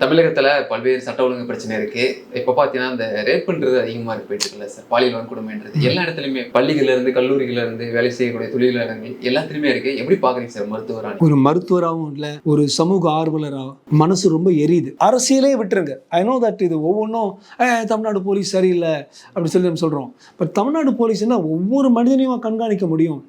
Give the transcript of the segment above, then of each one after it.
தமிழகத்துல பல்வேறு சட்ட ஒழுங்கு பிரச்சனை இருக்கு. இப்ப பாத்தீங்கன்னா இந்த ரேப்ன்றது அதிகமா போயிட்டு இருக்குல்ல சார், பாலியல் வன்கொடுமைன்றது எல்லா இடத்துலயுமே, பள்ளிகள்ல இருந்து கல்லூரிகள்ல இருந்து வேலை செய்யக்கூடிய தொழிலாளர்கள் எல்லாத்துலயுமே இருக்கு. எப்படி பாக்குறீங்க சார் மருத்துவரா? ஒரு மருத்துவராகவும் இல்ல, ஒரு சமூக ஆர்வலராகவும் மனசு ரொம்ப எரியுது. அரசியலே விட்டுருங்க. ஐ நோ தட் இது ஒவ்வொன்றும் தமிழ்நாடு போலீஸ் சரியில்லை அப்படி சொல்லி நம்ம சொல்றோம். பட் தமிழ்நாடு போலீஸ்னா ஒவ்வொரு மனிதனையும் கண்காணிக்க முடியும்.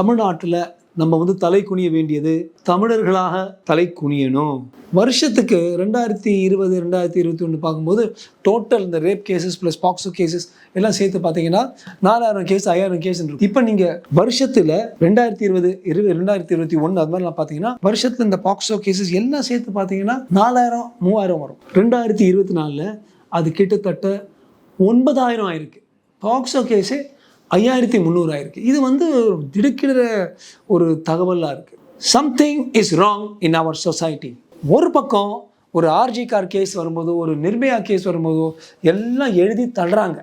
தமிழ்நாட்டில் நம்ம வந்து தலை குனிய வேண்டியது தமிழர்களாக தலை குனியணும். வருஷத்துக்கு 2020 2021 பார்க்கும்போது டோட்டல் இந்த ரேப் கேசஸ் ப்ளஸ் பாக்ஸோ கேசஸ் எல்லாம் சேர்த்து பார்த்தீங்கன்னா 4000 கேஸ் 5000 கேஸ் இருக்கு. இப்போ நீங்கள் வருஷத்தில் 2020 2021 அது மாதிரிலாம் பார்த்தீங்கன்னா வருஷத்தில் இந்த பாக்ஸோ கேசஸ் எல்லாம் சேர்த்து பார்த்தீங்கன்னா 4000 3000 வரும். 2024 அது கிட்டத்தட்ட 9000 ஆயிருக்கு. பாக்ஸோ கேஸு 5300 ஆயிருக்கு. இது வந்து திடுக்கிற ஒரு தகவலாக இருக்குது. Something is wrong in our society. ஒரு பக்கம் ஒரு ஆர்ஜி கார் கேஸ் வரும்போதோ, ஒரு நிர்பயா கேஸ் வரும்போதோ எல்லாம் எழுதி தள்ளுறாங்க.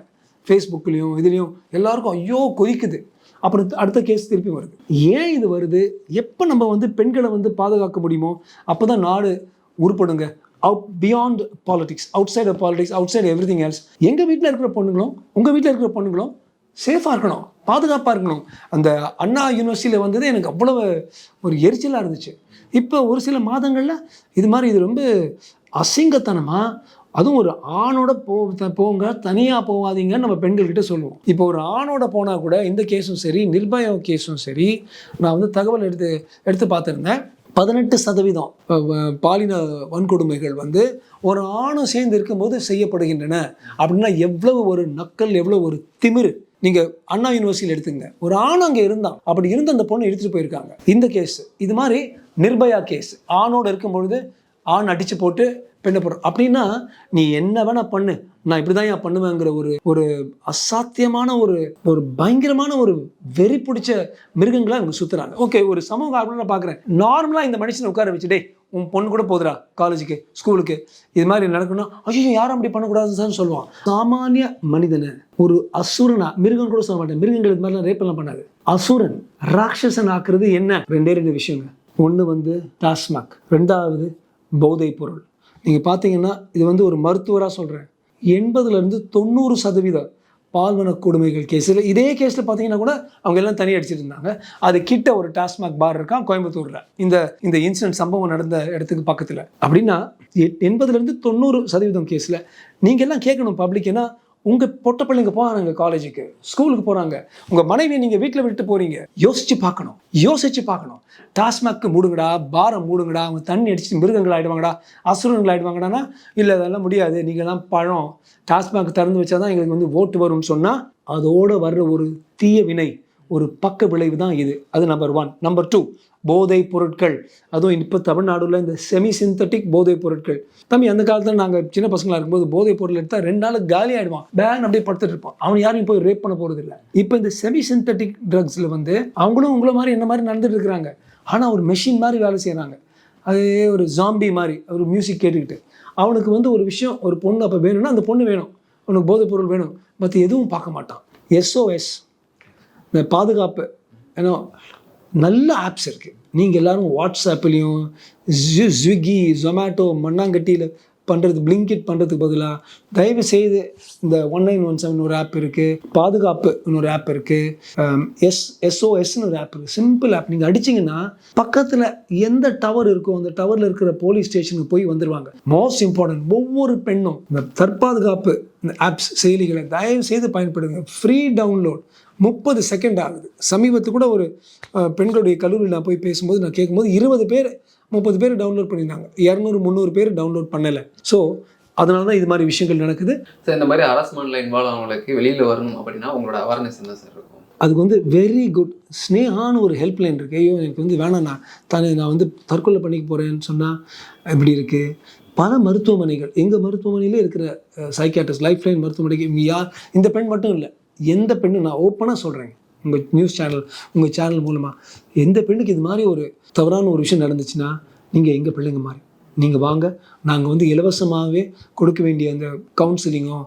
ஃபேஸ்புக்லேயும் இதுலேயும் எல்லாருக்கும் ஐயோ கொதிக்குது. அப்புறம் அடுத்த கேஸ் திருப்பி வருது. ஏன் இது வருது? எப்போ நம்ம வந்து பெண்களை வந்து பாதுகாக்க முடியுமோ அப்போ தான் நாடு உருப்படுங்க. Beyond politics, outside of politics, outside everything else. எங்கள் வீட்டில் இருக்கிற பொண்ணுங்களும் உங்கள் வீட்டில் இருக்கிற பொண்ணுங்களும் சேஃபாக இருக்கணும், பாதுகாப்பாக இருக்கணும். அந்த அண்ணா யூனிவர்சிட்டியில் வந்தது எனக்கு அவ்வளவு ஒரு எரிச்சலாக இருந்துச்சு. இப்போ ஒரு சில மாதங்களில் இது ரொம்ப அசிங்கத்தனமாக, அதுவும் ஒரு ஆணோட போங்க, தனியாக போகாதீங்கன்னு நம்ம பெண்கள்கிட்ட சொல்லுவோம். இப்போ ஒரு ஆணோட போனால் கூட இந்த கேஸும் சரி, நிர்பயா கேஸும் சரி, நான் வந்து தகவல் எடுத்து பார்த்துருந்தேன். 18% பாலின வன்கொடுமைகள் வந்து ஒரு ஆணும் சேர்ந்து இருக்கும்போது செய்யப்படுகின்றன. அப்படின்னா எவ்வளவு ஒரு நக்கல், எவ்வளவு ஒரு திமிரு. நீங்கள் அண்ணா யூனிவர்சிட்டியில் எடுத்துங்க, ஒரு ஆண் அங்கே இருந்தான், அப்படி இருந்து அந்த பொண்ணை எடுத்துகிட்டு போயிருக்காங்க. இந்த கேஸ் இது மாதிரி நிர்பயா கேஸ், ஆணோடு இருக்கும்பொழுது ஆண் அடித்து போட்டு பெண்ணை போடுறோம். அப்படின்னா நீ என்ன வேணா பண்ணு, நான் இப்படி தான் ஏன் பண்ணுவேங்கிற ஒரு அசாத்தியமான ஒரு பயங்கரமான ஒரு வெறி பிடிச்ச மிருகங்களாக இவங்க சுற்றுறாங்க. ஓகே, ஒரு சமூக ஆர்வலராக பார்க்குறேன். நார்மலாக இந்த மனுஷனை உட்கார வச்சுட்டே, உன் பொண்ணு கூட போதுடா காலேஜுக்கு ஸ்கூலுக்கு, இது மாதிரி நடக்கணும், ஐயோ யாரும் அப்படி பண்ணக்கூடாதுன்னு சொல்லுவான். சாமானிய மனிதனை ஒரு அசுரனா, மிருகம் கூட சொல்ல மாட்டேன், மிருகங்கள் இது மாதிரிலாம் ரேப்பெல்லாம் பண்ணாது. அசுரன் ராட்சசன் ஆக்குறது என்ன? 2 விஷயங்க. ஒன்று வந்து டாஸ்மாக், 2வது போதை பொருள். நீங்கள் பார்த்தீங்கன்னா இது வந்து ஒரு மருத்துவராக சொல்கிறேன், 80% பால்வன கொடுமைகள் கேஸில், இதே கேஸில் பார்த்தீங்கன்னா கூட அவங்க எல்லாம் தனி அடிச்சிட்டு இருந்தாங்க. அது கிட்ட ஒரு டாஸ்மாக் பார் இருக்கான் கோயம்புத்தூரில், இந்த இன்சிடென்ட் சம்பவம் நடந்த இடத்துக்கு பக்கத்தில். அப்படின்னா 80% கேஸில் நீங்கள் எல்லாம் கேட்கணும் பப்ளிக். ஏன்னா உங்கள் பொட்ட பிள்ளைங்க போகிறாங்க காலேஜுக்கு, ஸ்கூலுக்கு போகிறாங்க, உங்கள் மனைவியை நீங்கள் வீட்டில் விட்டு போகிறீங்க. யோசிச்சு பார்க்கணும். டாஸ்மாக்கு மூடுங்கடா, பாரம் மூடுங்கடா, அவங்க தண்ணி அடிச்சுட்டு மிருகங்கள் ஆகிடுவாங்கடா, அசுரங்கள் ஆகிடுவாங்கடானா, இல்லை அதெல்லாம் முடியாது, நீங்கள்லாம் பழம், டாஸ்மாக் திறந்து வச்சா தான் எங்களுக்கு வந்து ஓட்டு வரும்னு சொன்னால் அதோடு வர்ற ஒரு தீய வினை, ஒரு பக்க விளைவு தான் இது. அது நம்பர் 1. நம்பர் 2, போதை பொருட்கள். அதுவும் இப்போ தமிழ்நாடுல இந்த செமி சிந்தட்டிக் போதை பொருட்கள். தம்பி, அந்த காலத்தில் நாங்கள் சின்ன பசங்களாக இருக்கும்போது போதை பொருள் எடுத்தால் 2 நாள் காலி ஆகிடுவான், பேன் அப்படியே படுத்துட்டு இருப்பான், அவன் யாரையும் போய் ரேப் பண்ண போகிறது இல்லை. இப்போ இந்த செமி சிந்தட்டிக் ட்ரக்ஸில் வந்து அவங்களும் உங்களை மாதிரி என்ன மாதிரி நடந்துட்டு இருக்கிறாங்க. ஆனால் ஒரு மெஷின் மாதிரி வேலை செய்கிறாங்க. அதே ஒரு ஜாம்பி மாதிரி ஒரு மியூசிக் கேட்டுக்கிட்டு, அவனுக்கு வந்து ஒரு விஷயம், ஒரு பொண்ணு அப்போ வேணும்னா அந்த பொண்ணு வேணும், அவனுக்கு போதை பொருள் வேணும், மற்ற எதுவும் பார்க்க மாட்டான். SOS இந்த பாதுகாப்பு, ஏன்னா நல்ல ஆப்ஸ் இருக்குது. நீங்கள் எல்லோரும் வாட்ஸ்அப்லேயும் ஸ்விக்கி, ஜொமேட்டோ, மண்ணாங்கட்டியில் பண்ணுறது, பிளிங்கிட் பண்ணுறதுக்கு பதிலாக தயவு செய்து இந்த 1917 ஒரு ஆப் இருக்குது, பாதுகாப்பு இன்னொரு ஆப் இருக்குது, SOSன்னு ஒரு ஆப் இருக்குது, சிம்பிள் ஆப். நீங்கள் அடிச்சிங்கன்னா பக்கத்தில் எந்த டவர் இருக்கோ அந்த டவரில் இருக்கிற போலீஸ் ஸ்டேஷனுக்கு போய் வந்துடுவாங்க. மோஸ்ட் இம்பார்ட்டன்ட், ஒவ்வொரு பெண்ணும் இந்த தற்பாதுகாப்பு இந்த ஆப்ஸ் செயலிகளை தயவு செய்து பயன்படுங்க. ஃப்ரீ டவுன்லோட், 30 செகண்ட் ஆகுது. சமீபத்து கூட ஒரு பெண்களுடைய கல்லூரியில் நான் போய் பேசும்போது நான் கேட்கும்போது 20 பேர் 30 பேர் டவுன்லோட் பண்ணியிருந்தாங்க, 200-300 பேர் டவுன்லோட் பண்ணலை. ஸோ அதனால தான் இது மாதிரி விஷயங்கள் நடக்குது. சார், இந்த மாதிரி ஹராஸ்மெண்ட்ல இன்வால்வ் ஆனவங்களுக்கு வெளியில் வரணும் அப்படின்னா உங்களோட அவேர்னஸ் என்ன சார் இருக்கும்? அதுக்கு வந்து வெரி குட் ஸ்னேகான்னு ஒரு ஹெல்ப்லைன் இருக்குது. ஐயோ எனக்கு வந்து வேணாம், நான் வந்து தற்கொலை பண்ணிக்க போகிறேன்னு சொன்னால் எப்படி இருக்குது. பல மருத்துவமனைகள், எங்கள் மருத்துவமனையிலே இருக்கிற சைக்கியாட்ரிஸ்ட், லைஃப் லைன் மருத்துவமனைக்கு யார், இந்த பெண் மட்டும் இல்லை, எந்த பெண்ணு, நான் ஓப்பனாக சொல்கிறேங்க உங்கள் நியூஸ் சேனல், உங்கள் சேனல் மூலமாக, எந்த பெண்ணுக்கு இது மாதிரி ஒரு தவறான ஒரு விஷயம் நடந்துச்சுன்னா நீங்கள் எங்கள் பிள்ளைங்க மாதிரி நீங்கள் வாங்க, நாங்கள் வந்து இலவசமாகவே கொடுக்க வேண்டிய அந்த கவுன்சிலிங்கோ,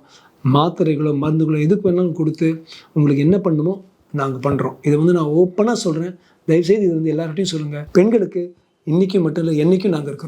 மாத்திரைகளோ, மருந்துகளோ எதுக்கு வேணாலும் கொடுத்து உங்களுக்கு என்ன பண்ணுமோ நாங்கள் பண்ணுறோம். இதை வந்து நான் ஓப்பனாக சொல்கிறேன். தயவுசெய்து இது வந்து எல்லார்ட்டையும் சொல்லுங்கள். பெண்களுக்கு இன்றைக்கும் மட்டும் இல்லை, என்றைக்கும் நாங்கள் இருக்கிறோம்.